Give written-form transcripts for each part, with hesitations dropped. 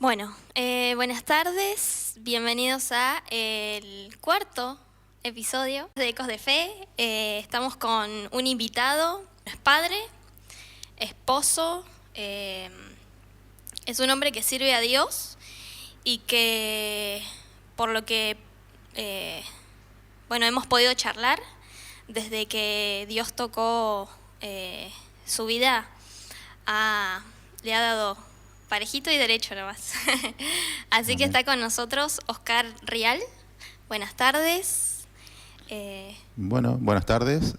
Bueno, buenas tardes, bienvenidos a el cuarto episodio de Ecos de Fe. Estamos con un invitado, es padre, esposo, es un hombre que sirve a Dios y que por lo que hemos podido charlar desde que Dios tocó su vida, le ha dado parejito y derecho nomás. Así que Amén. está con nosotros Oscar Rial. Buenas tardes. Bueno, buenas tardes.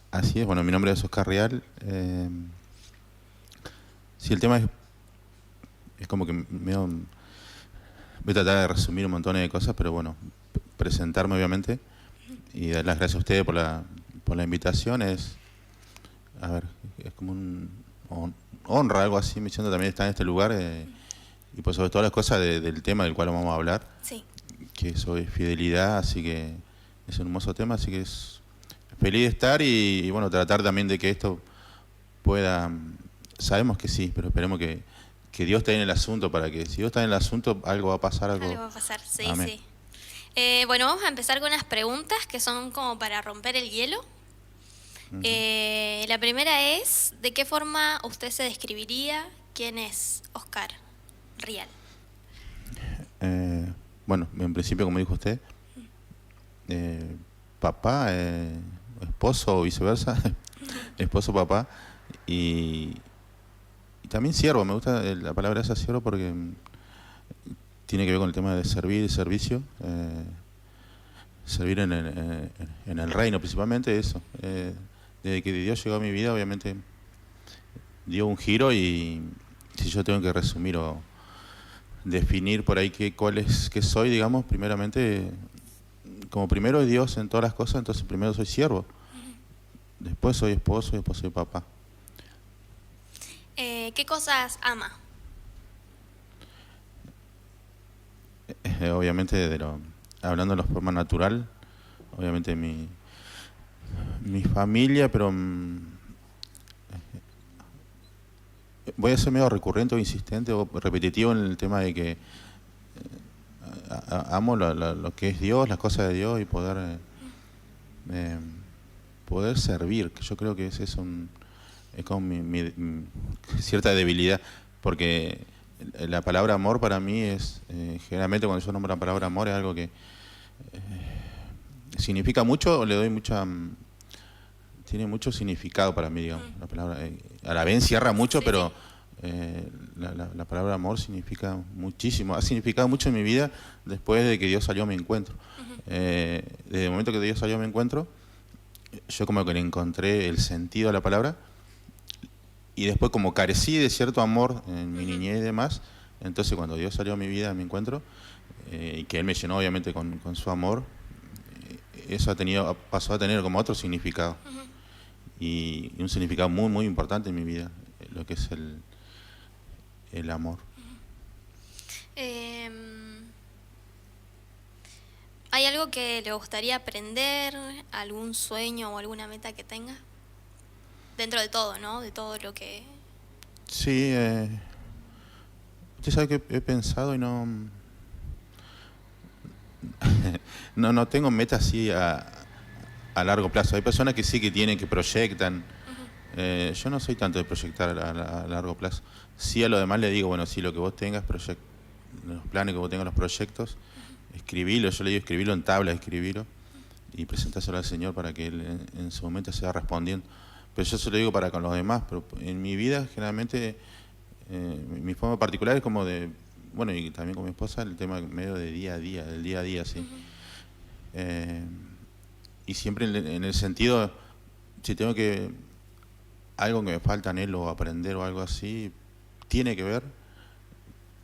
Así es, bueno, mi nombre es Oscar Rial. Sí, el tema es como que voy a tratar de resumir un montón de cosas, pero bueno, presentarme obviamente y dar las gracias a ustedes por la invitación. Es como honra, algo así, me siento también estar en este lugar y por sobre todas las cosas del tema del cual vamos a hablar, Sí. que eso es fidelidad, así que es un hermoso tema, así que es feliz de estar y bueno, tratar también de que esto pueda, sabemos que sí, pero esperemos que Dios esté en el asunto, para que si Dios está en el asunto, algo va a pasar, Algo va a pasar, sí, amén. sí. Vamos a empezar con unas preguntas que son como para romper el hielo. La primera es, ¿de qué forma usted se describiría quién es Oscar Rial? Bueno, en principio, como dijo usted, papá, esposo o viceversa, esposo, papá, y, y también siervo. Me gusta la palabra esa, siervo, porque tiene que ver con el tema de servir, servicio, servir en el reino, principalmente eso. Desde que Dios llegó a mi vida, obviamente dio un giro, y si yo tengo que resumir o definir por ahí qué soy, digamos, primeramente, como primero es Dios en todas las cosas, entonces primero soy siervo, después soy esposo y después soy papá. ¿Qué cosas ama? Obviamente, hablando de la forma natural, obviamente mi familia, pero voy a ser medio recurrente o insistente o repetitivo en el tema de que amo lo que es Dios, las cosas de Dios, y poder servir, que yo creo que es como cierta debilidad, porque la palabra amor para mí es, generalmente cuando yo nombro la palabra amor, es algo que significa mucho, o le doy tiene mucho significado para mí, digamos. La palabra, a la vez encierra mucho, Sí, pero sí. la palabra amor significa muchísimo. Ha significado mucho en mi vida después de que Dios salió a mi encuentro. Desde el momento que Dios salió a mi encuentro, yo como que le encontré el sentido a la palabra, y después, como carecí de cierto amor en mi niñez y demás, entonces cuando Dios salió a mi vida, a mi encuentro, y que Él me llenó obviamente con su amor, eso pasó a tener como otro significado, y un significado muy, muy importante en mi vida, lo que es el amor. ¿Hay algo que le gustaría aprender? ¿Algún sueño o alguna meta que tenga? Dentro de todo, ¿no? De todo lo que... Sí, usted sabe que he pensado y no tengo metas así a largo plazo. Hay personas que sí, que tienen, que proyectan. Yo no soy tanto de proyectar a largo plazo. Sí, a lo demás le digo, bueno, sí, lo que vos tengas, los planes que vos tengas, los proyectos, escribilo. Yo le digo, escribilo en tabla, escribilo, y presentárselo al Señor para que Él en su momento sea respondiendo. Pero yo se lo digo para con los demás, pero en mi vida generalmente, mi forma particular es como de, bueno, y también con mi esposa, el tema medio de día a día, del día a día, sí. Y siempre en el sentido, si tengo algo que me falta, anhelo aprender o algo así, tiene que ver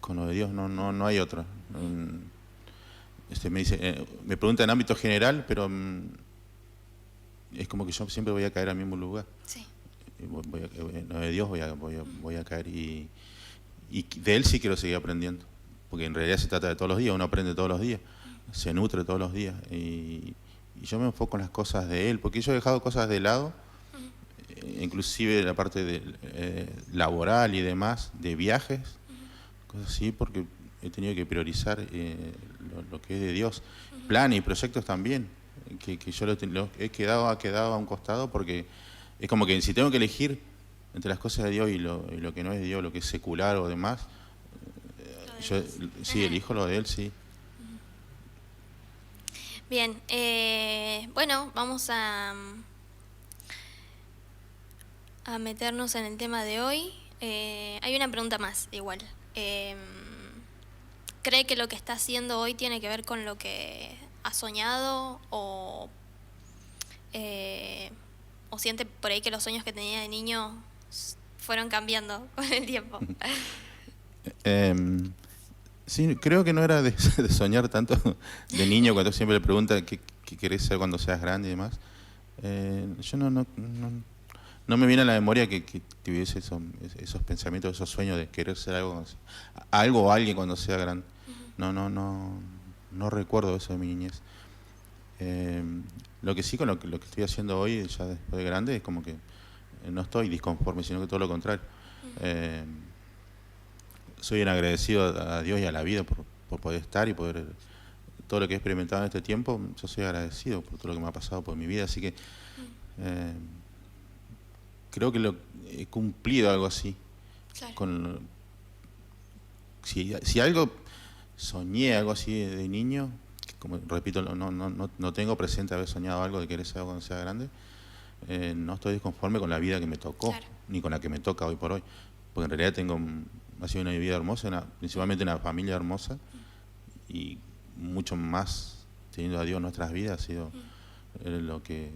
con lo de Dios, no hay otra. Me pregunta en ámbito general, pero es como que yo siempre voy a caer al mismo lugar. Sí. Lo de Dios voy a caer, y de Él sí quiero seguir aprendiendo, porque en realidad se trata de todos los días, uno aprende todos los días, se nutre todos los días, y yo me enfoco en las cosas de Él, porque yo he dejado cosas de lado, inclusive la parte laboral y demás, de viajes, cosas así, porque he tenido que priorizar lo que es de Dios. Planes y proyectos también, que yo ha quedado a un costado, porque es como que si tengo que elegir entre las cosas de Dios y lo que no es de Dios, lo que es secular o demás, yo sí elijo lo de Él, sí. Bien, bueno, vamos a meternos en el tema de hoy. Hay una pregunta más, igual. ¿Cree que lo que está haciendo hoy tiene que ver con lo que ha soñado o siente por ahí que los sueños que tenía de niño fueron cambiando con el tiempo? Sí, creo que no era de soñar tanto de niño, cuando siempre le preguntan qué querés ser cuando seas grande y demás. Yo no me viene a la memoria que tuviese esos pensamientos, esos sueños de querer ser algo o alguien cuando sea grande. No recuerdo eso de mi niñez. Lo que sí, con lo que estoy haciendo hoy, ya después de grande, es como que no estoy disconforme, sino que todo lo contrario. Soy un agradecido a Dios y a la vida por poder estar y poder... Todo lo que he experimentado en este tiempo, yo soy agradecido por todo lo que me ha pasado por mi vida, así que creo que he cumplido algo así. Claro. Si algo soñé, algo así de niño, que como repito, no tengo presente haber soñado algo de querer ser algo cuando sea grande, no estoy disconforme con la vida que me tocó, claro, ni con la que me toca hoy por hoy, porque en realidad ha sido una vida hermosa, principalmente una familia hermosa, y mucho más teniendo a Dios en nuestras vidas ha sido lo que...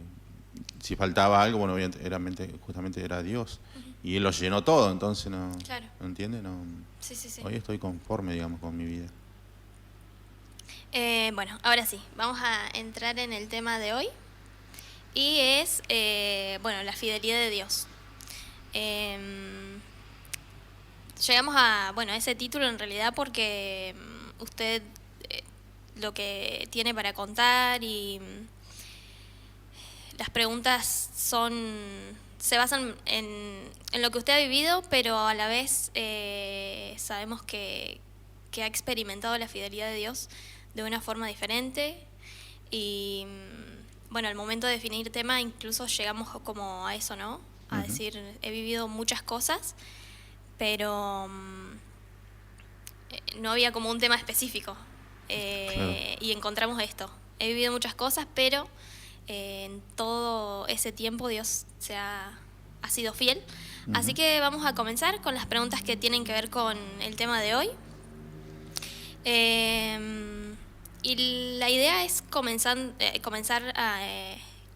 Si faltaba algo, bueno, obviamente, justamente era Dios, y Él lo llenó todo, entonces claro, ¿no entiende? Sí. Hoy estoy conforme, digamos, con mi vida. Bueno, ahora sí, vamos a entrar en el tema de hoy, y es, bueno, la fidelidad de Dios. Llegamos a ese título en realidad porque usted lo que tiene para contar y las preguntas se basan en lo que usted ha vivido, pero a la vez sabemos que ha experimentado la fidelidad de Dios de una forma diferente, y bueno, al momento de definir tema incluso llegamos como a eso, ¿no? A decir, he vivido muchas cosas, pero no había como un tema específico. Claro. Y encontramos esto. He vivido muchas cosas, pero en todo ese tiempo Dios ha sido fiel. Así que vamos a comenzar con las preguntas que tienen que ver con el tema de hoy. Y la idea es comenzar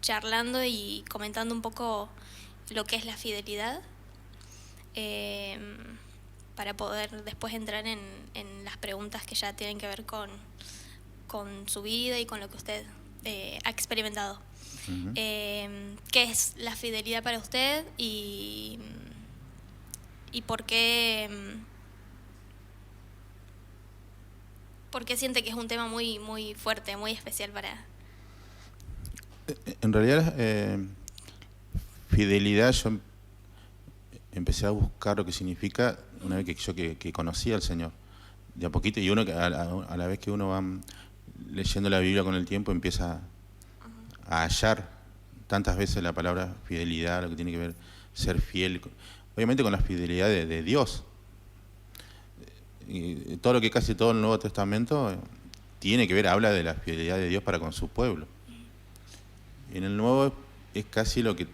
charlando y comentando un poco lo que es la fidelidad, para poder después entrar en las preguntas que ya tienen que ver con su vida y con lo que usted ha experimentado. ¿Qué es la fidelidad para usted y por qué siente que es un tema muy, muy fuerte, muy especial para...? En realidad, fidelidad, yo empecé a buscar lo que significa una vez que conocí al Señor, de a poquito, y uno que a la vez que uno va leyendo la Biblia con el tiempo empieza a hallar tantas veces la palabra fidelidad, lo que tiene que ver ser fiel, obviamente con la fidelidad de Dios. Y todo lo que casi todo el Nuevo Testamento tiene que ver, habla de la fidelidad de Dios para con su pueblo. En el Nuevo es casi lo que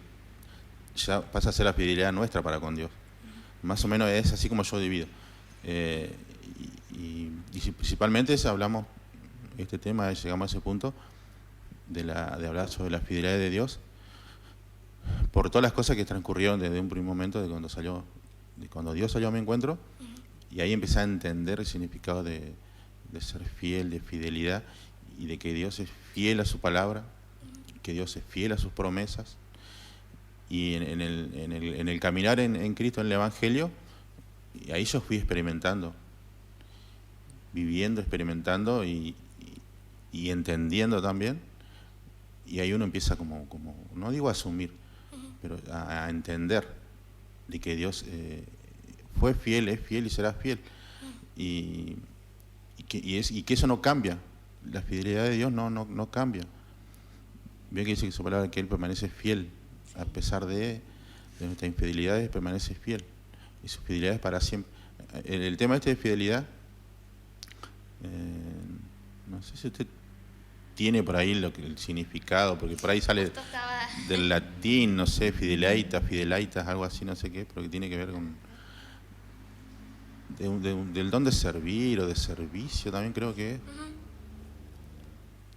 ya pasa a ser la fidelidad nuestra para con Dios. Más o menos es así como yo divido. Y principalmente hablamos, este tema, llegamos a ese punto de hablar sobre la fidelidad de Dios por todas las cosas que transcurrieron desde un primer momento de cuando Dios salió a mi encuentro, y ahí empecé a entender el significado de ser fiel, de fidelidad, y de que Dios es fiel a su palabra, que Dios es fiel a sus promesas, y en el caminar en Cristo, en el Evangelio, y ahí yo fui experimentando, viviendo, experimentando y entendiendo también, y ahí uno empieza como no digo a asumir, pero a entender de que Dios fue fiel, es fiel y será fiel. y que eso no cambia. La fidelidad de Dios no cambia. Ve que dice que su palabra, que Él permanece fiel, a pesar de nuestras infidelidades, permanece fiel. Y su fidelidad es para siempre. El tema de fidelidad, no sé si usted tiene por ahí el significado, porque por ahí sale del latín, no sé, fidelaitas, algo así, no sé qué, pero que tiene que ver con del don de servir o de servicio, también creo que es.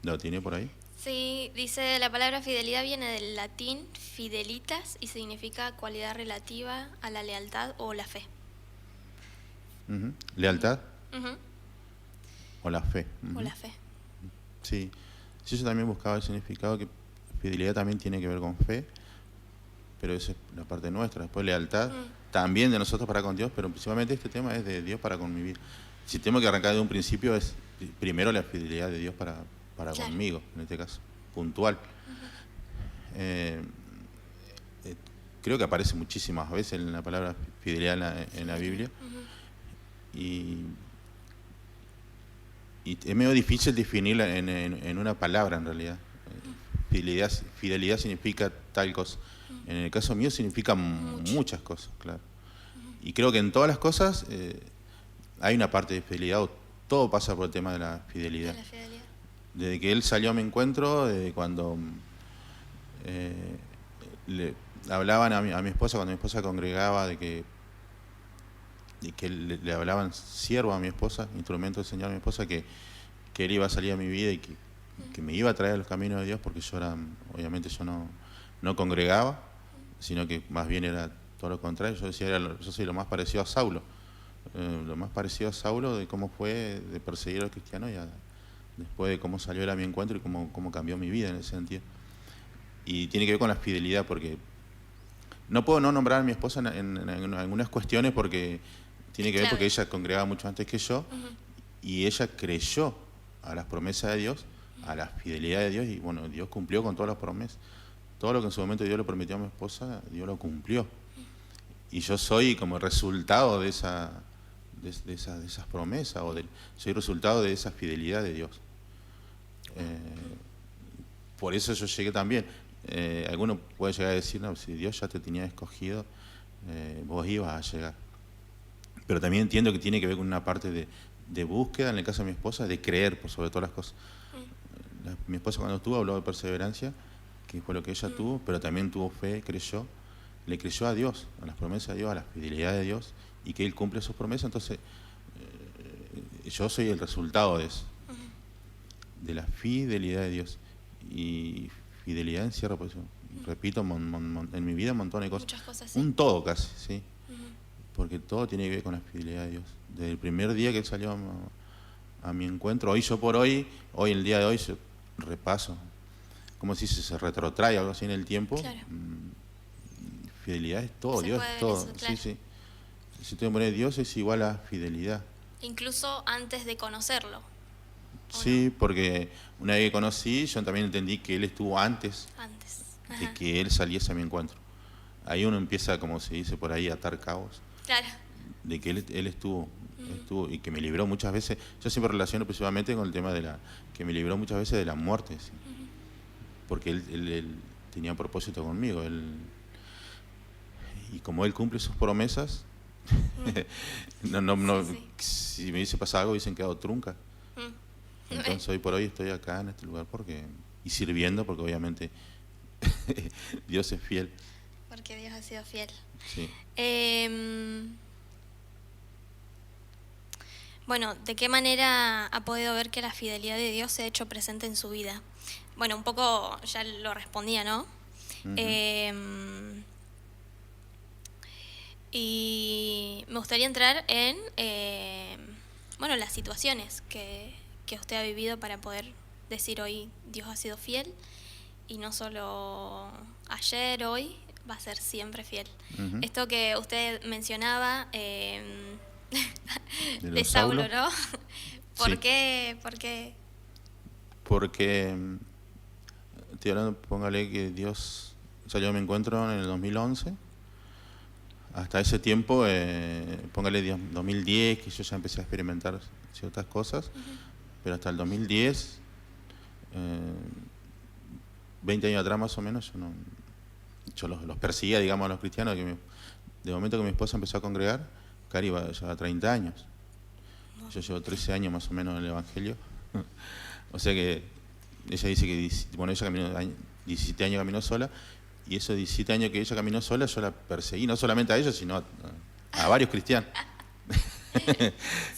¿Lo tiene por ahí? Sí, dice la palabra fidelidad viene del latín fidelitas y significa cualidad relativa a la lealtad o la fe. ¿Lealtad? O la fe. O la fe. Sí. Sí, yo también buscaba el significado, que fidelidad también tiene que ver con fe, pero esa es la parte nuestra. Después lealtad, también de nosotros para con Dios, pero principalmente este tema es de Dios para con mi vida. Si tengo que arrancar de un principio, es primero la fidelidad de Dios para claro, conmigo, en este caso, puntual. Creo que aparece muchísimas veces en la palabra fidelidad en la Biblia. Y es medio difícil definirla en una palabra, en realidad. Fidelidad significa tal cosa. En el caso mío significa muchas cosas, claro. Y creo que en todas las cosas hay una parte de fidelidad, todo pasa por el tema de la fidelidad. De la fidelidad. Desde que él salió a mi encuentro, desde cuando le hablaban a mi esposa, cuando mi esposa congregaba, de que le hablaban siervo a mi esposa, instrumento del Señor a mi esposa, que él iba a salir a mi vida y que me iba a traer a los caminos de Dios, porque yo obviamente yo no congregaba, sino que más bien era todo lo contrario. Yo decía, yo soy lo más parecido a Saulo, de cómo fue de perseguir a los cristianos después de cómo salió él a mi encuentro y cómo cambió mi vida en ese sentido. Y tiene que ver con la fidelidad, porque no puedo no nombrar a mi esposa en algunas cuestiones, porque tiene que ver porque ella congregaba mucho antes que yo, y ella creyó a las promesas de Dios, a la fidelidad de Dios, y bueno, Dios cumplió con todas las promesas. Todo lo que en su momento Dios le prometió a mi esposa, Dios lo cumplió. Y yo soy como resultado de esas promesas, soy resultado de esa fidelidad de Dios. Por eso yo llegué también. Alguno puede llegar a decir, no, si Dios ya te tenía escogido, vos ibas a llegar. Pero también entiendo que tiene que ver con una parte de búsqueda, en el caso de mi esposa, de creer por sobre todas las cosas. Mi esposa cuando estuvo habló de perseverancia, que fue lo que ella tuvo, pero también tuvo fe, le creyó a Dios, a las promesas de Dios, a la fidelidad de Dios, y que Él cumple sus promesas. Entonces, yo soy el resultado de eso, de la fidelidad de Dios. Y fidelidad encierra, pues, repito, en mi vida un montón de cosas. Muchas cosas, sí. Un todo casi, ¿sí? Porque todo tiene que ver con la fidelidad de Dios. Desde el primer día que Él salió a mi encuentro, hoy el día de hoy, yo repaso, como si se retrotrae algo así en el tiempo. Claro. Fidelidad es todo, Dios es todo. Eso, claro. Sí. Si tú me pones Dios es igual a fidelidad. Incluso antes de conocerlo. Sí, no? Porque una vez que conocí, yo también entendí que Él estuvo antes. De que Él saliese a mi encuentro. Ahí uno empieza, como se dice por ahí, a atar cabos. Claro. De que Él estuvo y que me libró muchas veces. Yo siempre relaciono principalmente con el tema que me libró muchas veces de la muerte. ¿Sí? Porque él tenía un propósito conmigo. Y como Él cumple sus promesas, sí. Si me hubiese pasado algo, hubiesen quedado truncas. Entonces hoy por hoy estoy acá en este lugar y sirviendo, porque obviamente Dios es fiel. Porque Dios ha sido fiel. Sí. Bueno, ¿de qué manera ha podido ver que la fidelidad de Dios se ha hecho presente en su vida? Bueno, un poco ya lo respondía, ¿no? Y me gustaría entrar en las situaciones que usted ha vivido para poder decir hoy Dios ha sido fiel, y no solo ayer, hoy, va a ser siempre fiel. Esto que usted mencionaba de Saulo, ¿no? ¿Por qué? Porque, estoy hablando, póngale que Dios salió a mi encuentro en el 2011, hasta ese tiempo, póngale 2010, que yo ya empecé a experimentar ciertas cosas, pero hasta el 2010, 20 años atrás más o menos, yo los perseguía, digamos, a los cristianos. De momento que mi esposa empezó a congregar, Cari lleva 30 años. Yo llevo 13 años más o menos en el Evangelio. O sea que ella dice que ella caminó 17 años caminó sola, y esos 17 años que ella caminó sola, yo la perseguí, no solamente a ella, sino a varios cristianos.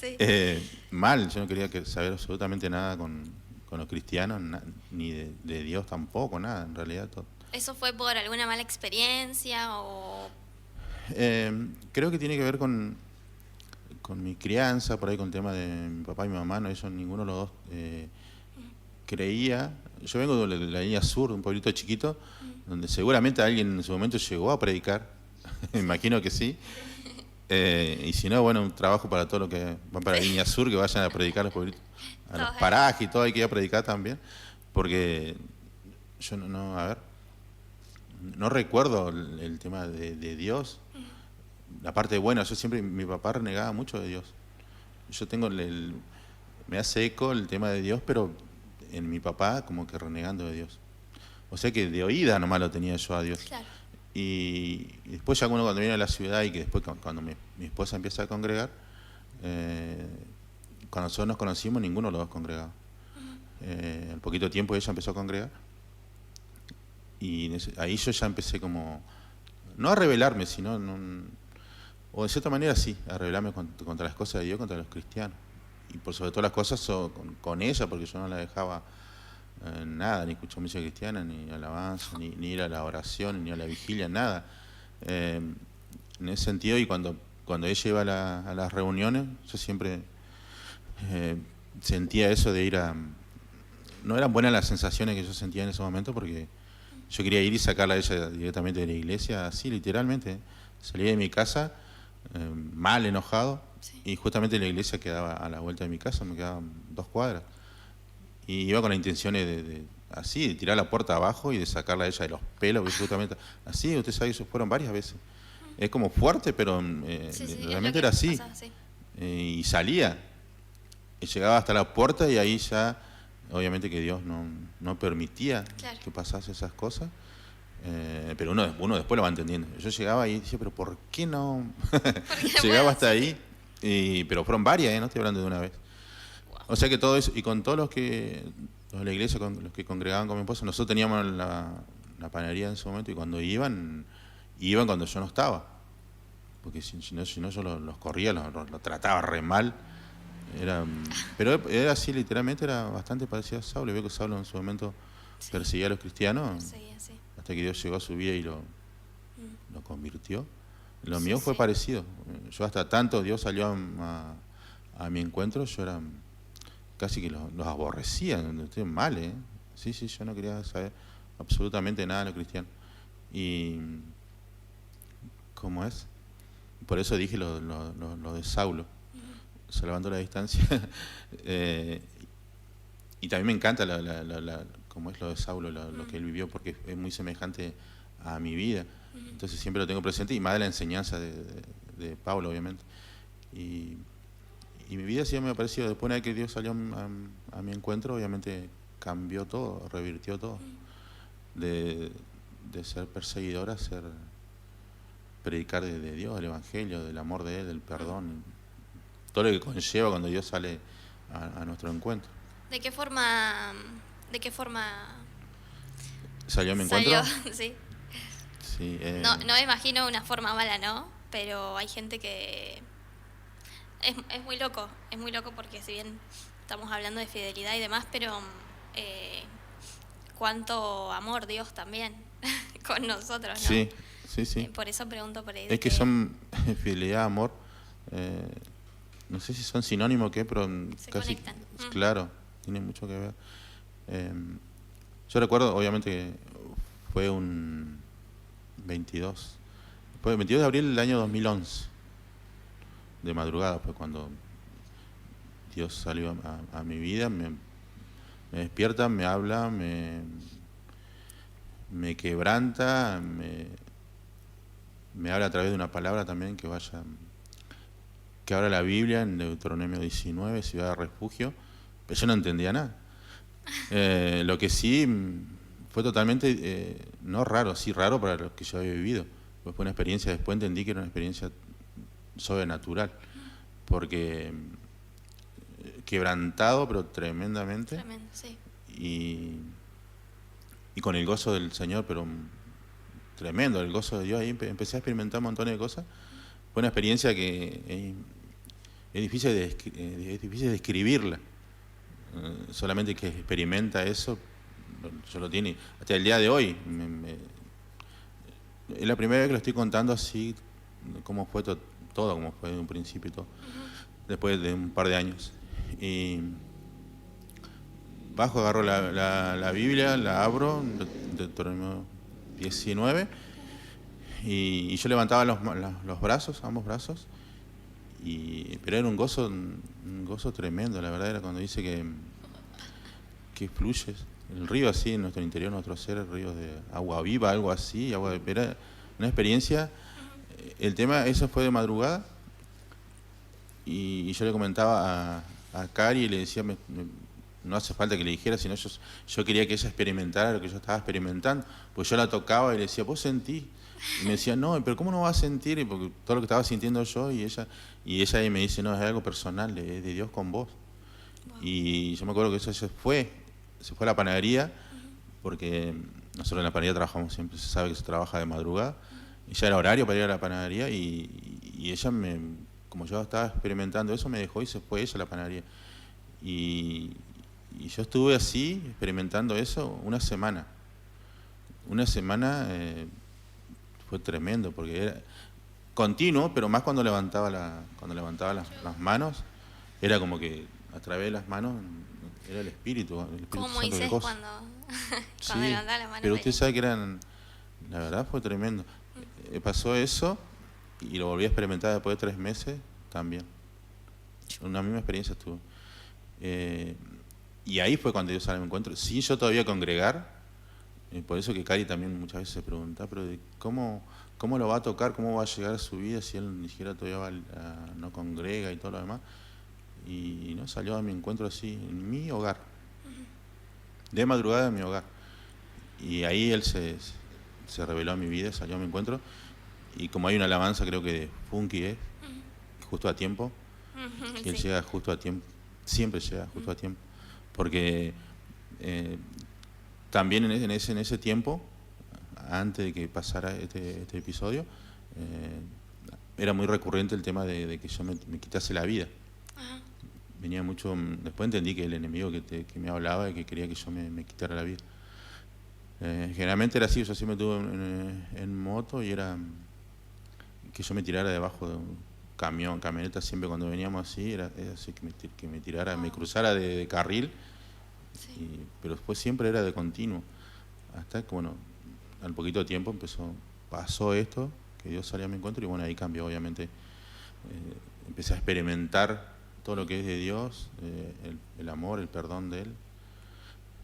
Sí. Mal, yo no quería saber absolutamente nada con los cristianos, ni de Dios tampoco, nada, en realidad todo. ¿Eso fue por alguna mala experiencia o...? Creo que tiene que ver con mi crianza, por ahí con el tema de mi papá y mi mamá, no, ellos ninguno de los dos creía. Yo vengo de la línea sur, de un pueblito chiquito, donde seguramente alguien en su momento llegó a predicar, me imagino que sí. Y si no, bueno, un trabajo para todos los que van para la línea sur, que vayan a predicar a los pueblitos, a los parajes y todo, hay que ir a predicar también, porque yo no recuerdo el tema de Dios. La parte buena, mi papá renegaba mucho de Dios. Yo tengo me hace eco el tema de Dios, pero en mi papá como que renegando de Dios. O sea que de oída nomás lo tenía yo a Dios. Claro. Y después ya cuando viene a la ciudad, y que después cuando mi esposa empieza a congregar, cuando nosotros nos conocimos ninguno de los dos congregaba. Al poquito tiempo ella empezó a congregar, y ahí yo ya empecé como, no a rebelarme, sino, o de cierta manera sí, a rebelarme contra las cosas de Dios, contra los cristianos. Y por sobre todas las cosas con ella, porque yo no la dejaba nada, ni escuchar música cristiana, ni alabanza, ni ir a la oración, ni a la vigilia, nada. En ese sentido, y cuando ella iba a las reuniones, yo siempre sentía eso de ir a... No eran buenas las sensaciones que yo sentía en ese momento, porque yo quería ir y sacarla a ella directamente de la iglesia, así literalmente. Salí de mi casa mal, enojado, sí. Y justamente la iglesia quedaba a la vuelta de mi casa, me quedaban 2 cuadras. Y iba con la intención de tirar la puerta abajo y de sacarla a ella de los pelos, que justamente así, usted sabe, eso fueron varias veces. Es como fuerte, pero realmente era así. Pasaba, sí. Y salía, y llegaba hasta la puerta, y ahí ya, obviamente que Dios no permitía, claro, que pasase esas cosas. Pero uno después lo va entendiendo. Yo llegaba y decía, pero ¿por qué no? Llegaba hasta ahí, pero fueron varias, no estoy hablando de una vez. Wow. O sea que todo eso, y con todos los de la iglesia, con los que congregaban con mi esposa, nosotros teníamos la panadería en ese momento, y cuando iban cuando yo no estaba, porque si no yo los corría, los trataba re mal. Pero era así, literalmente era bastante parecido a Saulo. Veo que Saulo en su momento perseguía a los cristianos, sí. Hasta que Dios llegó a su vida y lo convirtió. Lo mío fue parecido. Yo hasta tanto Dios salió a mi encuentro, yo era casi que los aborrecía, estoy mal, ¿eh? Sí, yo no quería saber absolutamente nada de los cristianos. Y ¿cómo es? Por eso dije lo de Saulo, salvando la distancia. Y también me encanta cómo es lo de Saulo, lo que él vivió, porque es muy semejante a mi vida. Entonces siempre lo tengo presente, y más de la enseñanza de Pablo, obviamente. Y mi vida sí me ha parecido, después de que Dios salió a mi encuentro, obviamente cambió todo, revirtió todo. De ser perseguidor a predicar de Dios, del Evangelio, del amor de Él, del perdón, todo lo que conlleva cuando Dios sale a nuestro encuentro. ¿De qué forma salió a mi encuentro? Sí. Sí, no me imagino una forma mala, ¿no? Pero hay gente que es muy loco porque si bien estamos hablando de fidelidad y demás, pero cuánto amor Dios también con nosotros, ¿no? Sí. Por eso pregunto por ahí. Es que son fidelidad, amor, no sé si son sinónimos o qué, pero se casi conectan. Claro, tiene mucho que ver. Yo recuerdo, obviamente, que fue un 22 de abril del año 2011, de madrugada, fue cuando Dios salió a mi vida, me despierta, me habla, me quebranta, me habla a través de una palabra también que abra la Biblia en Deuteronomio 19, ciudad de refugio, pero yo no entendía nada. Lo que sí fue totalmente, no raro, sí raro para lo que yo había vivido. Pues fue una experiencia, después entendí que era una experiencia sobrenatural, porque quebrantado, pero tremendamente. Tremendo, sí. Y con el gozo del Señor, pero tremendo, el gozo de Dios. Ahí empecé a experimentar un montón de cosas. Fue una experiencia que es difícil de describirla. Solamente que experimenta eso, yo lo tiene hasta el día de hoy. Es la primera vez que lo estoy contando así, cómo fue todo, cómo fue en un principio y todo, después de un par de años. Y bajo, agarro la Biblia, la abro, Deuteronomio 19, y yo levantaba los brazos, ambos brazos, pero era un gozo tremendo, la verdad. Era cuando dice que fluye el río así en nuestro interior, nuestro ser, ríos de agua viva, algo así, era una experiencia. El tema, eso fue de madrugada, y yo le comentaba a Cari y le decía, no hace falta que le dijera, sino yo quería que ella experimentara lo que yo estaba experimentando, pues yo la tocaba y le decía, vos sentís. Y me decía, no, pero ¿cómo no vas a sentir? Porque todo lo que estaba sintiendo yo, y ella ahí me dice, no, es algo personal, es de Dios con vos. Wow. Y yo me acuerdo que eso se fue a la panadería, porque nosotros en la panadería trabajamos siempre, se sabe que se trabaja de madrugada, y ya era horario para ir a la panadería, y ella, como yo estaba experimentando eso, me dejó y se fue ella a la panadería. Y yo estuve así, experimentando eso, una semana. Fue tremendo, porque era continuo, pero más cuando levantaba las manos, era como que a través de las manos era el Espíritu como Santo Moisés cuando sí, levantaba las manos. Pero usted sabe que la verdad fue tremendo. Pasó eso y lo volví a experimentar después de 3 meses también. Una misma experiencia estuvo. Y ahí fue cuando Dios sale a mi encuentro, sin yo todavía congregar. Por eso que Cari también muchas veces se pregunta, pero ¿cómo lo va a tocar? ¿Cómo va a llegar a su vida si él ni siquiera todavía no congrega y todo lo demás? Y no, salió a mi encuentro así, en mi hogar. De madrugada en mi hogar. Y ahí él se reveló a mi vida, salió a mi encuentro. Y como hay una alabanza, creo que de Funky es, justo a tiempo, que él llega justo a tiempo, siempre llega justo a tiempo. Porque también en ese tiempo, antes de que pasara este episodio, era muy recurrente el tema de que yo me quitase la vida. Ajá. Venía mucho, después entendí que el enemigo que me hablaba y que quería que yo me quitara la vida. Generalmente era así, yo siempre estuve en moto y era que yo me tirara debajo de un camioneta, siempre cuando veníamos así, era así que me tirara, me cruzara de carril. Sí. Pero después siempre era de continuo, hasta que bueno, al poquito tiempo pasó esto, que Dios salió a mi encuentro, y bueno, ahí cambió obviamente. Empecé a experimentar todo lo que es de Dios, el amor, el perdón de Él,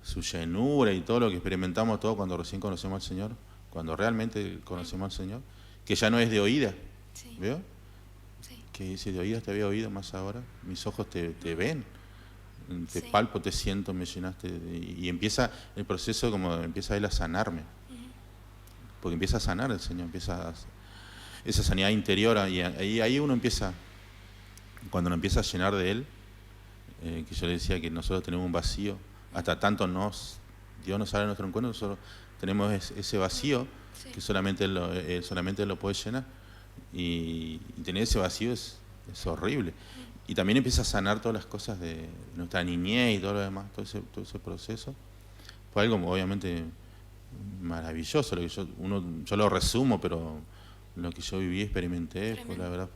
su llenura y todo lo que experimentamos todos cuando recién conocemos al Señor, cuando realmente conocemos al Señor, que ya no es de oída, sí. ¿Veo? Sí. Que dice, de oídas te había oído, más ahora mis ojos te ven. Te sí. Palpo, te siento, me llenaste, y empieza el proceso, como empieza Él a sanarme, porque empieza a sanar el Señor, esa sanidad interior, y ahí uno empieza, cuando uno empieza a llenar de Él, que yo le decía que nosotros tenemos un vacío, hasta tanto Dios nos sale a nuestro encuentro, nosotros tenemos ese vacío, sí. Que solamente Él lo puede llenar, y tener ese vacío es horrible. Y también empieza a sanar todas las cosas de nuestra niñez y todo lo demás, todo ese proceso. Fue algo obviamente maravilloso, lo que yo lo resumo, pero lo que yo viví, experimenté, la verdad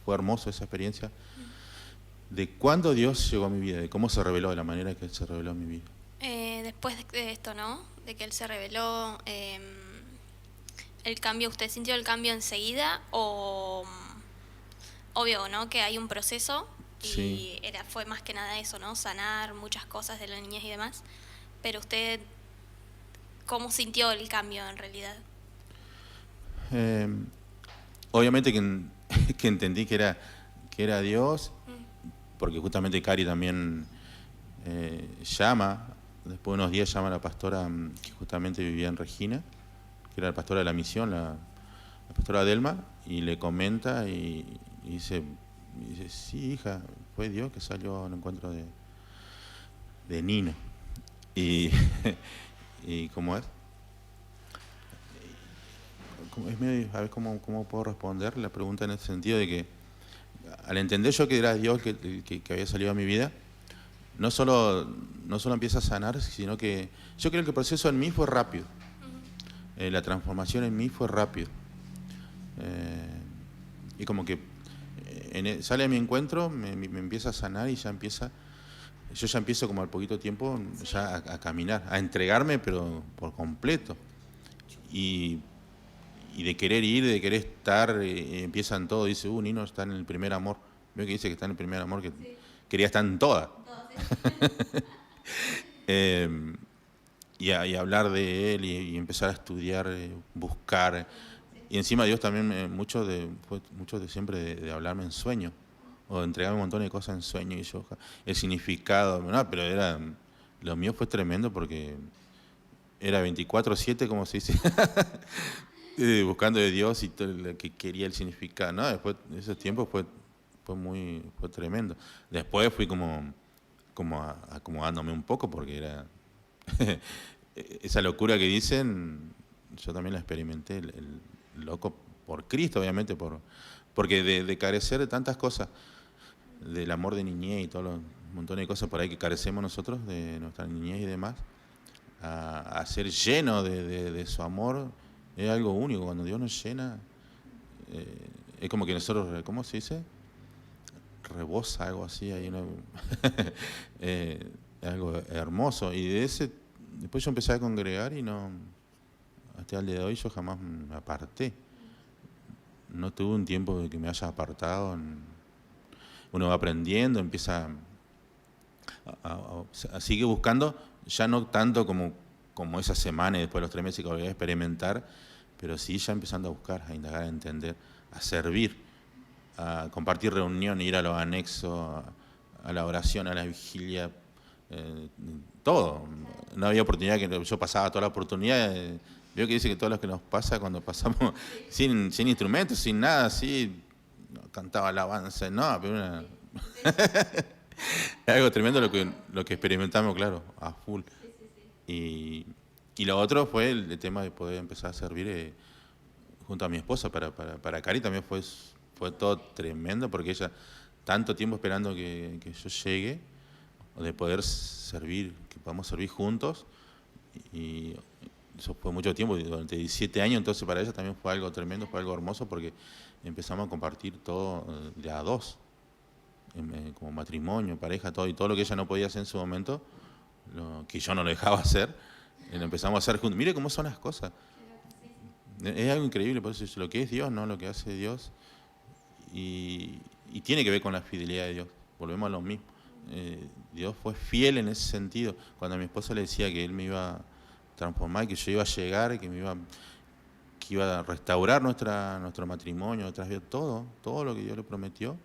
fue hermoso esa experiencia de cuándo Dios llegó a mi vida, de cómo se reveló, de la manera que Él se reveló a mi vida. Después de esto, ¿no? De que Él se reveló, el cambio, ¿usted sintió el cambio enseguida o...? Obvio, ¿no? Que hay un proceso y sí. Fue más que nada eso, ¿no? Sanar muchas cosas de la niñez y demás. Pero usted, ¿cómo sintió el cambio en realidad? Eh, obviamente que entendí que era Dios, porque justamente Cari también llama, después de unos días llama a la pastora que justamente vivía en Regina, que era la pastora de la misión, la pastora Delma, y le comenta y dice, sí, hija, fue Dios que salió al encuentro de Nino. Y, y ¿cómo es? Es medio, a ver cómo puedo responder la pregunta en el sentido de que al entender yo que era Dios que había salido a mi vida, no solo empieza a sanar, sino que yo creo que el proceso en mí fue rápido. La transformación en mí fue rápido. Y como que sale a mi encuentro, me empieza a sanar y yo ya empiezo como al poquito tiempo ya a caminar, a entregarme pero por completo. Y de querer ir, de querer estar, empiezan todo, dice, Nino está en el primer amor. Veo que dice que está en el primer amor, que quería estar en todas. Y hablar de él y empezar a estudiar, buscar. Y encima Dios también, mucho de siempre de hablarme en sueño, o de entregarme un montón de cosas en sueño, y yo, el significado, no, pero lo mío fue tremendo porque era 24/7, como se dice, buscando de Dios y todo lo que quería el significado, ¿no? Después, ese tiempo fue tremendo. Después fui como acomodándome un poco porque era esa locura que dicen, yo también la experimenté, el loco por Cristo, obviamente, porque de carecer de tantas cosas, del amor de niñez y todo un montón de cosas por ahí que carecemos nosotros, de nuestra niñez y demás, a ser lleno de su amor, es algo único. Cuando Dios nos llena, es como que nosotros, ¿cómo se dice? Rebosa, algo así, hay algo hermoso. Y después yo empecé a congregar y no, hasta el día de hoy yo jamás me aparté. No tuve un tiempo de que me haya apartado. Uno va aprendiendo, empieza sigue buscando, ya no tanto como esa semana y después de los 3 meses que volví a experimentar, pero sí ya empezando a buscar, a indagar, a entender, a servir, a compartir reunión, ir a los anexos, a la oración, a la vigilia, todo. No había oportunidad, que yo pasaba toda la oportunidad. Veo que dice que todo lo que nos pasa cuando pasamos sin instrumentos, sin nada, así, no, cantaba alabanza, no, pero es algo tremendo lo que experimentamos, claro, a full. Y lo otro fue el tema de poder empezar a servir junto a mi esposa. Para Cari también fue todo tremendo, porque ella, tanto tiempo esperando que yo llegue, de poder servir, que podamos servir juntos, y eso fue mucho tiempo, durante 17 años, entonces para ella también fue algo tremendo, fue algo hermoso, porque empezamos a compartir todo de a dos, como matrimonio, pareja, todo, y todo lo que ella no podía hacer en su momento, que yo no lo dejaba hacer, lo empezamos a hacer juntos. Mire cómo son las cosas. Es algo increíble, por eso lo que es Dios, ¿no? Lo que hace Dios, y tiene que ver con la fidelidad de Dios. Volvemos a lo mismo. Dios fue fiel en ese sentido. Cuando a mi esposa le decía que Él me iba a transformar, que yo iba a llegar, que iba a restaurar nuestro matrimonio, nuestras vidas, todo lo que Dios le prometió,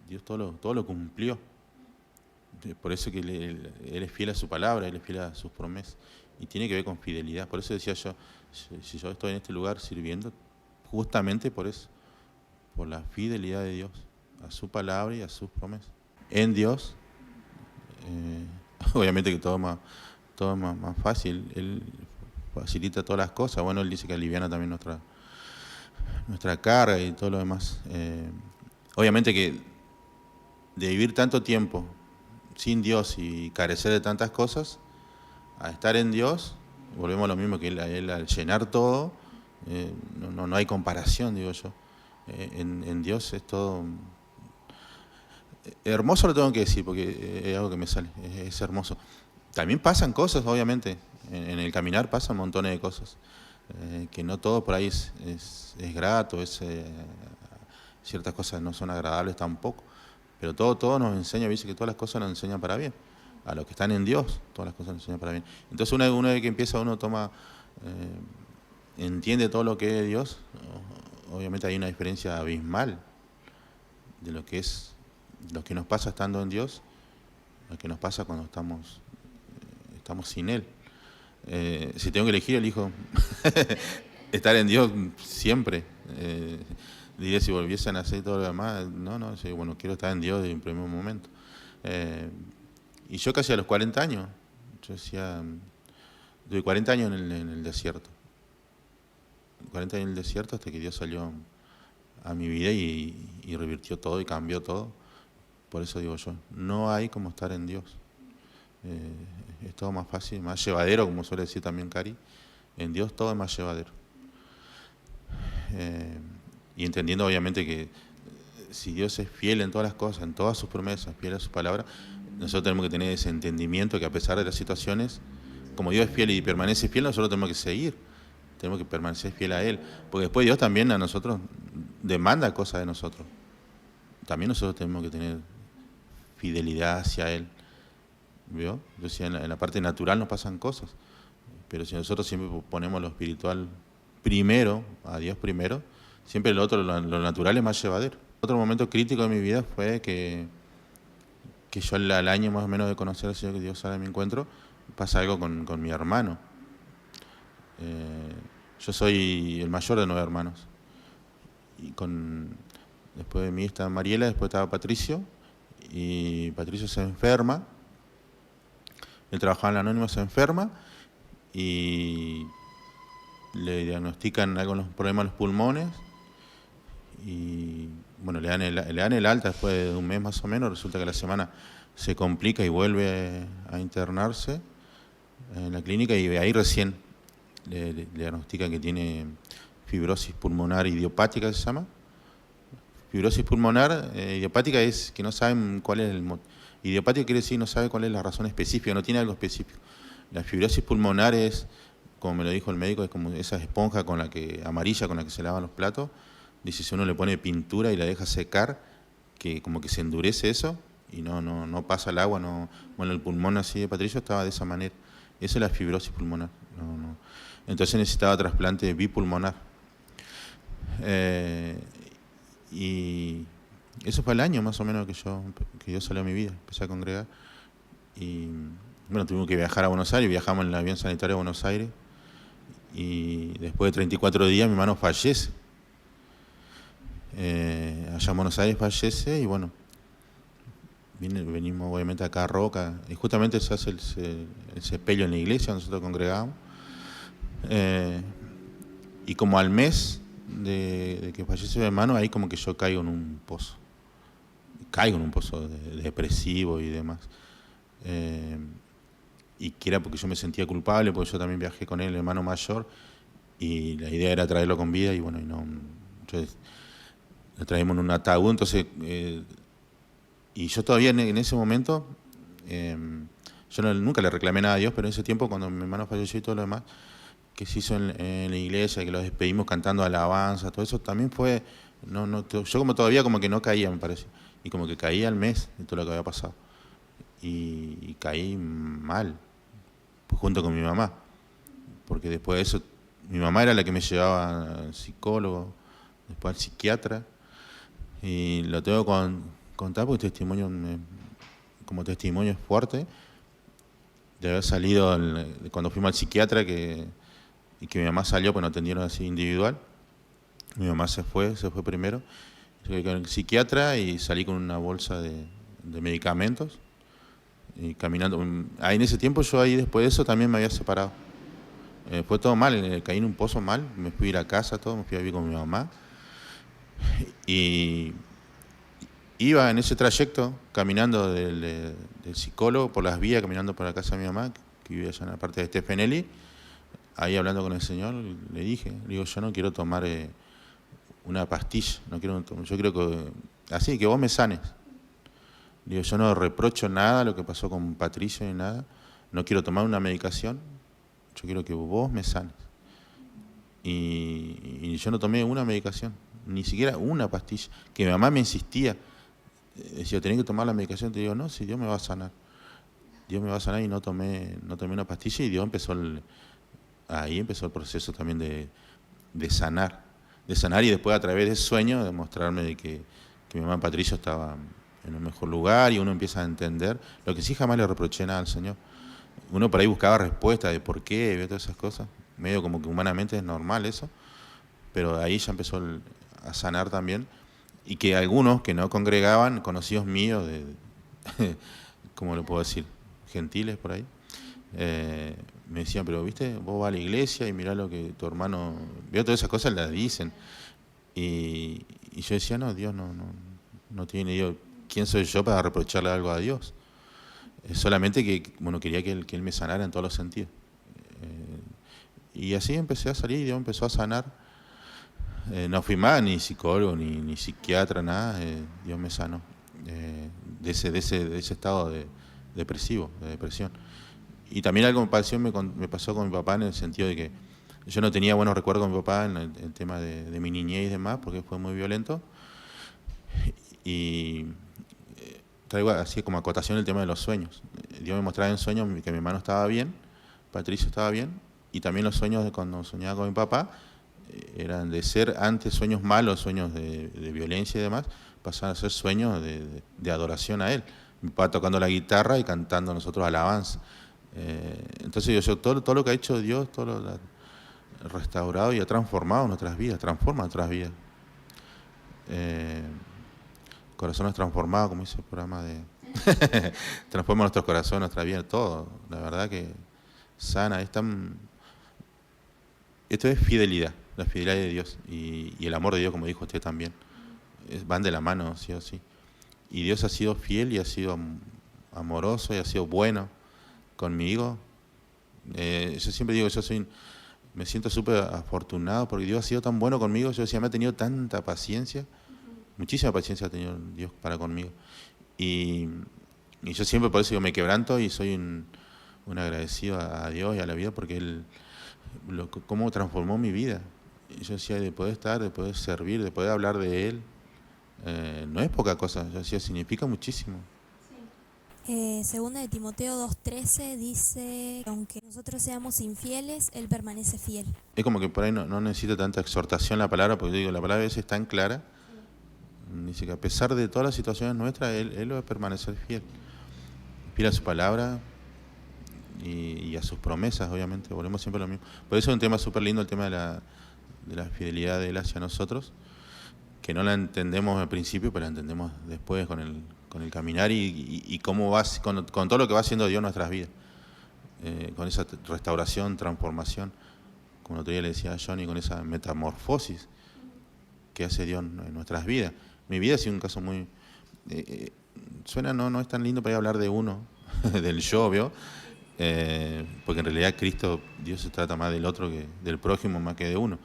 Dios todo lo cumplió. Por eso que Él es fiel a su palabra, Él es fiel a sus promesas. Y tiene que ver con fidelidad. Por eso decía yo, si yo estoy en este lugar sirviendo, justamente por eso, por la fidelidad de Dios a su palabra y a sus promesas. En Dios, obviamente que todo es más fácil. Él facilita todas las cosas. Bueno, Él dice que aliviana también nuestra carga y todo lo demás. Obviamente que de vivir tanto tiempo sin Dios y carecer de tantas cosas, a estar en Dios, volvemos a lo mismo, que Él al llenar todo, no hay comparación, digo yo. En Dios es todo hermoso, lo tengo que decir, porque es algo que me sale, es hermoso. También pasan cosas, obviamente, en el caminar pasan montones de cosas, que no todo por ahí es grato, ciertas cosas no son agradables tampoco, pero todo nos enseña, dice que todas las cosas nos enseñan para bien. A los que están en Dios, todas las cosas nos enseñan para bien. Entonces una vez que empieza uno toma entiende todo lo que es de Dios, obviamente hay una diferencia abismal de lo que es, lo que nos pasa estando en Dios, lo que nos pasa cuando estamos sin Él. Si tengo que elegir, elijo estar en Dios siempre. Diría si volviese a nacer y todo lo demás, no, sí, bueno, quiero estar en Dios desde el primer momento. Y yo casi a los 40 años, yo decía, tuve 40 años en el desierto. 40 años en el desierto hasta que Dios salió a mi vida y revirtió todo y cambió todo. Por eso digo yo, no hay como estar en Dios. Es todo más fácil, más llevadero, como suele decir también Cari. En Dios todo es más llevadero. Y entendiendo obviamente que si Dios es fiel en todas las cosas, en todas sus promesas, fiel a su palabra, nosotros tenemos que tener ese entendimiento que a pesar de las situaciones, como Dios es fiel y permanece fiel, nosotros tenemos que seguir, tenemos que permanecer fiel a Él, porque después Dios también a nosotros demanda cosas de nosotros. También nosotros tenemos que tener fidelidad hacia Él. ¿Vio? Yo decía, en la parte natural nos pasan cosas, pero si nosotros siempre ponemos lo espiritual primero, a Dios primero, siempre lo otro, lo natural es más llevadero. Otro momento crítico de mi vida fue que yo al año más o menos de conocer al Señor, que Dios sale a mi encuentro, pasa algo con mi hermano. Yo soy el mayor de 9 hermanos. Y después de mí estaba Mariela, después estaba Patricio, y Patricio se enferma. Él trabajaba en la Anónima, se enferma y le diagnostican algunos problemas en los pulmones y bueno, le dan el alta después de un mes más o menos. Resulta que la semana se complica y vuelve a internarse en la clínica y ahí recién le diagnostican que tiene fibrosis pulmonar idiopática, se llama. Fibrosis pulmonar idiopática es que no saben cuál es el motivo. Idiopática quiere decir no sabe cuál es la razón específica, no tiene algo específico. La fibrosis pulmonar es, como me lo dijo el médico, es como esa esponja amarilla con la que se lavan los platos. Dice, si uno le pone pintura y la deja secar, que como que se endurece eso y no pasa el agua. Bueno, el pulmón así de Patricio estaba de esa manera. Esa es la fibrosis pulmonar. Entonces necesitaba trasplante bipulmonar. Y eso fue el año más o menos que yo salí a mi vida, empecé a congregar. Y bueno, tuvimos que viajar a Buenos Aires, viajamos en el avión sanitario a Buenos Aires. Y después de 34 días mi hermano fallece. Allá en Buenos Aires fallece y bueno, venimos obviamente acá a Roca. Y justamente se hace el sepelio en la iglesia donde nosotros congregamos. Y como al mes de que fallece mi hermano, ahí como que yo caigo en un pozo. Depresivo y demás. Y que era porque yo me sentía culpable, porque yo también viajé con él, el hermano mayor, y la idea era traerlo con vida, y bueno, entonces lo traímos en un ataúd. Entonces, y yo todavía en ese momento, yo nunca le reclamé nada a Dios, pero en ese tiempo, cuando mi hermano falleció y todo lo demás, que se hizo en la iglesia, que los despedimos cantando alabanza, todo eso también fue, yo como todavía como que no caía, me parece, y como que caía al mes de todo lo que había pasado, y caí mal, pues, junto con mi mamá, porque después de eso, mi mamá era la que me llevaba al psicólogo, después al psiquiatra, y lo tengo que contar porque como testimonio es fuerte, de haber salido cuando fuimos al psiquiatra, y que mi mamá salió, pues no atendieron así individual. Mi mamá se fue primero. Yo quedé con el psiquiatra y salí con una bolsa de medicamentos. Y caminando. Ahí en ese tiempo yo ahí después de eso también me había separado. Fue todo mal, caí en un pozo mal. Me fui a ir a casa, me fui a vivir con mi mamá. Y iba en ese trayecto, caminando del psicólogo por las vías, caminando por la casa de mi mamá, que vivía allá en la parte de Stefanelli. Ahí hablando con el Señor, le digo, yo no quiero tomar una pastilla, yo quiero que vos me sanes. Digo, yo no reprocho nada lo que pasó con Patricio ni nada, no quiero tomar una medicación, yo quiero que vos me sanes. Y yo no tomé una medicación, ni siquiera una pastilla, que mi mamá me insistía, decía, tenés que tomar la medicación. Te digo, no, si Dios me va a sanar. Dios me va a sanar, y no tomé una pastilla, y Dios empezó ahí empezó el proceso también de sanar y después a través de ese sueño de mostrarme de que mi mamá Patricio estaba en un mejor lugar y uno empieza a entender. Lo que sí jamás le reproché nada al Señor. Uno por ahí buscaba respuestas de por qué, y todas esas cosas. Medio como que humanamente es normal eso, pero ahí ya empezó a sanar también. Y que algunos que no congregaban, conocidos míos, ¿cómo lo puedo decir? Gentiles por ahí, me decían, pero viste, vos vas a la iglesia y mirá lo que tu hermano, veo todas esas cosas, las dicen. Y yo decía, no, Dios no tiene, yo, ¿quién soy yo para reprocharle algo a Dios? Solamente que, bueno, quería que él me sanara en todos los sentidos. Y así empecé a salir y Dios empezó a sanar. No fui más ni psicólogo, ni psiquiatra, nada. Dios me sanó de ese estado depresivo, de depresión. Y también algo me pasó con mi papá en el sentido de que yo no tenía buenos recuerdos con mi papá en el tema de mi niñez y demás, porque fue muy violento. Y traigo así como acotación el tema de los sueños. Dios me mostraba en sueños que mi hermano estaba bien, Patricio estaba bien, y también los sueños de cuando soñaba con mi papá eran de ser antes sueños malos, sueños de violencia y demás, pasaron a ser sueños de adoración a Él. Mi papá tocando la guitarra y cantando nosotros alabanza. Entonces yo todo lo que ha hecho Dios, todo lo ha restaurado y ha transformado nuestras vidas, transforma nuestras vidas. Corazones transformados, como dice el programa de... transforma nuestros corazones, nuestra vida, todo. La verdad que sana, esto es fidelidad, la fidelidad de Dios y el amor de Dios, como dijo usted también. Van de la mano, sí o sí. Y Dios ha sido fiel y ha sido amoroso y ha sido bueno conmigo. Yo siempre digo que me siento súper afortunado porque Dios ha sido tan bueno conmigo. Yo decía, me ha tenido tanta paciencia, muchísima paciencia ha tenido Dios para conmigo. Y yo siempre por eso me quebranto y soy un agradecido a Dios y a la vida porque Él, cómo transformó mi vida. Y yo decía, de poder estar, de poder servir, de poder hablar de Él, no es poca cosa, yo decía, significa muchísimo. Segunda de Timoteo 2:13 dice, aunque nosotros seamos infieles, Él permanece fiel. Es como que por ahí no necesita tanta exhortación la palabra, porque digo, la palabra a veces es tan clara. Dice que a pesar de todas las situaciones nuestras, Él va a permanecer fiel. Fiel a su palabra y a sus promesas, obviamente. Volvemos siempre a lo mismo. Por eso es un tema súper lindo el tema de la fidelidad de Él hacia nosotros, que no la entendemos al principio, pero la entendemos después con el caminar y cómo va, con todo lo que va haciendo Dios en nuestras vidas. Con esa restauración, transformación, como el otro día le decía a Johnny, con esa metamorfosis que hace Dios en nuestras vidas. Mi vida ha sido un caso muy... suena, no es tan lindo para hablar de uno, del yo, ¿vio? Porque en realidad Cristo, Dios se trata más del otro que del prójimo más que de uno.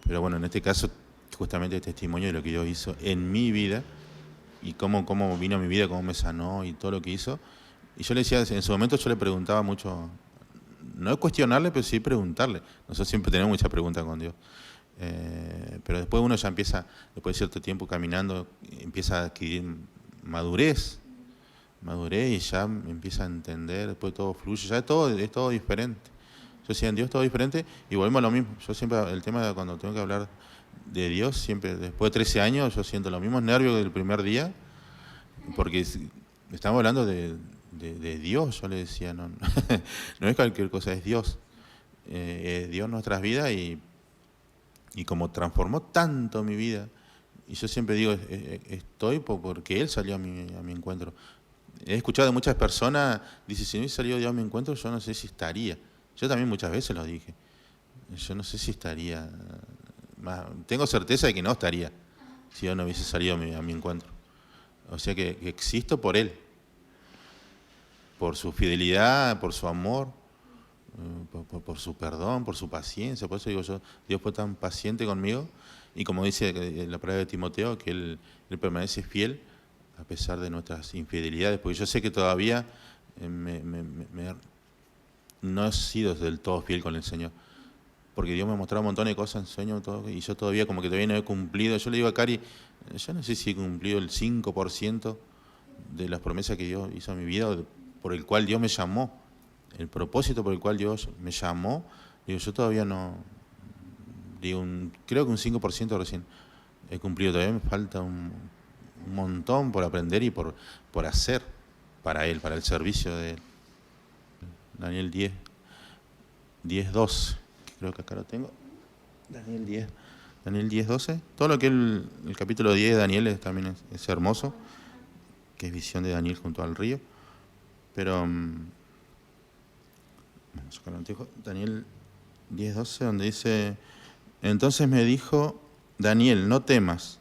Pero bueno, en este caso, justamente el testimonio de lo que Dios hizo en mi vida y cómo vino a mi vida, cómo me sanó y todo lo que hizo. Y yo le decía, en su momento yo le preguntaba mucho, no cuestionarle, pero sí preguntarle. Nosotros siempre tenemos muchas preguntas con Dios. Pero después uno ya empieza, después de cierto tiempo caminando, empieza a adquirir madurez y ya empieza a entender, después todo fluye, ya es todo diferente. Yo decía, en Dios todo diferente y volvemos a lo mismo. Yo siempre, el tema de cuando tengo que hablar de Dios, siempre después de 13 años yo siento los mismos nervios del primer día, porque estamos hablando de Dios, yo le decía, no es cualquier cosa, es Dios. Dios nuestras vidas y como transformó tanto mi vida, y yo siempre digo, estoy porque Él salió a mi encuentro. He escuchado de muchas personas, dice, si no hubiese salido Dios a mi encuentro, yo no sé si estaría. Yo también muchas veces lo dije. Yo no sé si estaría, tengo certeza de que no estaría, si Dios no hubiese salido a mi encuentro. O sea que existo por Él, por su fidelidad, por su amor, por su perdón, por su paciencia. Por eso digo yo, Dios fue tan paciente conmigo y como dice la palabra de Timoteo, que Él permanece fiel a pesar de nuestras infidelidades, porque yo sé que todavía no he sido del todo fiel con el Señor, porque Dios me ha mostrado un montón de cosas en sueños y yo todavía como que todavía no he cumplido. Yo le digo a Cari, yo no sé si he cumplido el 5% de las promesas que Dios hizo en mi vida, por el cual Dios me llamó. el propósito por el cual Dios me llamó, digo, yo todavía no, digo, creo que un 5% recién he cumplido, todavía me falta un montón por aprender y por hacer para Él, para el servicio de Él. Daniel 10:12, creo que acá lo tengo. Daniel 10:12. Todo lo que el capítulo 10 de Daniel también es hermoso, que es visión de Daniel junto al río. Pero, vamos a sacar el anteojo. Daniel 10:12, donde dice: entonces me dijo, Daniel, no temas,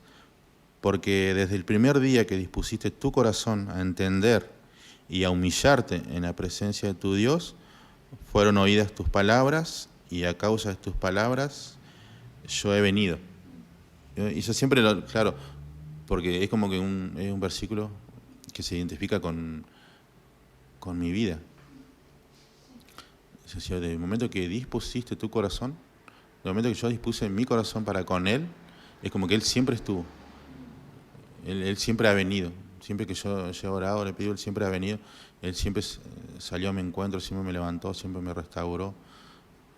porque desde el primer día que dispusiste tu corazón a entender y a humillarte en la presencia de tu Dios, fueron oídas tus palabras, y a causa de tus palabras yo he venido. Y yo siempre, claro, porque es como que es un versículo que se identifica con mi vida. Es decir, desde el momento que dispusiste tu corazón, del momento que yo dispuse mi corazón para con Él, es como que Él siempre estuvo. Él siempre ha venido. Siempre que yo he orado, le pido, Él siempre ha venido. Él siempre salió a mi encuentro, siempre me levantó, siempre me restauró,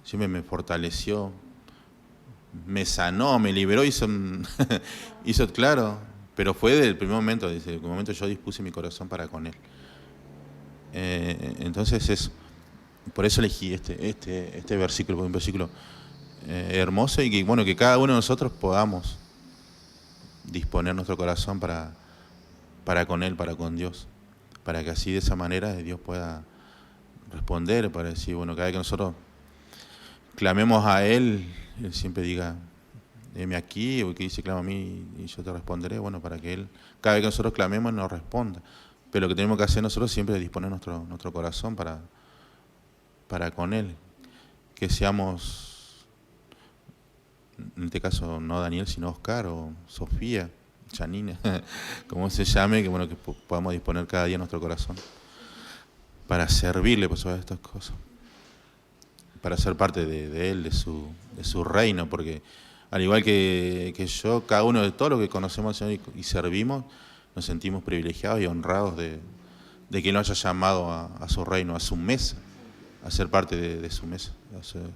siempre me fortaleció, me sanó, me liberó, hizo claro, pero fue desde el primer momento, desde el momento yo dispuse mi corazón para con Él. Entonces por eso elegí este versículo, un versículo hermoso, y que, bueno, que cada uno de nosotros podamos disponer nuestro corazón para con Él, para con Dios, para que así de esa manera Dios pueda responder, para decir, bueno, cada vez que nosotros clamemos a Él, Él siempre diga, heme aquí, o que dice, clama a mí y yo te responderé, bueno, para que Él, cada vez que nosotros clamemos, nos responda. Pero lo que tenemos que hacer nosotros siempre es disponer nuestro corazón para con Él, que seamos, en este caso no Daniel, sino Oscar o Sofía, Janine, como se llame, que bueno, que podamos disponer cada día nuestro corazón para servirle por sobre estas cosas, para ser parte de Él, de su reino, porque al igual que yo, cada uno de todos los que conocemos al Señor y servimos, nos sentimos privilegiados y honrados de que Él nos haya llamado a su reino, a su mesa, a ser parte de su mesa, a ser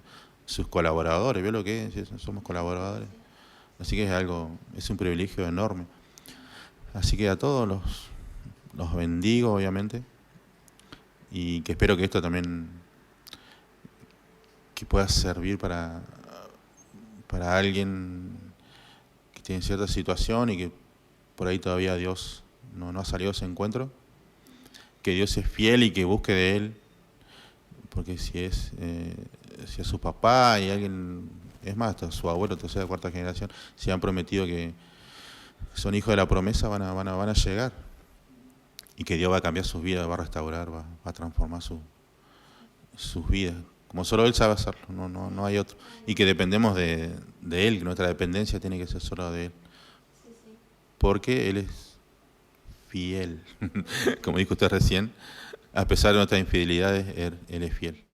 sus colaboradores. ¿Vio lo que es? Somos colaboradores. Así que es un privilegio enorme. Así que a todos los bendigo, obviamente, y que espero que esto también que pueda servir para alguien que tiene cierta situación y que por ahí todavía Dios no ha salido a ese encuentro, que Dios es fiel y que busque de Él, porque si es su papá y alguien, es más, hasta su abuelo, tercera, cuarta generación, si han prometido que son hijos de la promesa, van a llegar, y que Dios va a cambiar sus vidas, va a restaurar, va a transformar sus vidas, como solo Él sabe hacerlo, no hay otro, y que dependemos de Él, que nuestra dependencia tiene que ser solo de Él, porque Él es fiel, como dijo usted recién, a pesar de nuestras infidelidades, Él es fiel.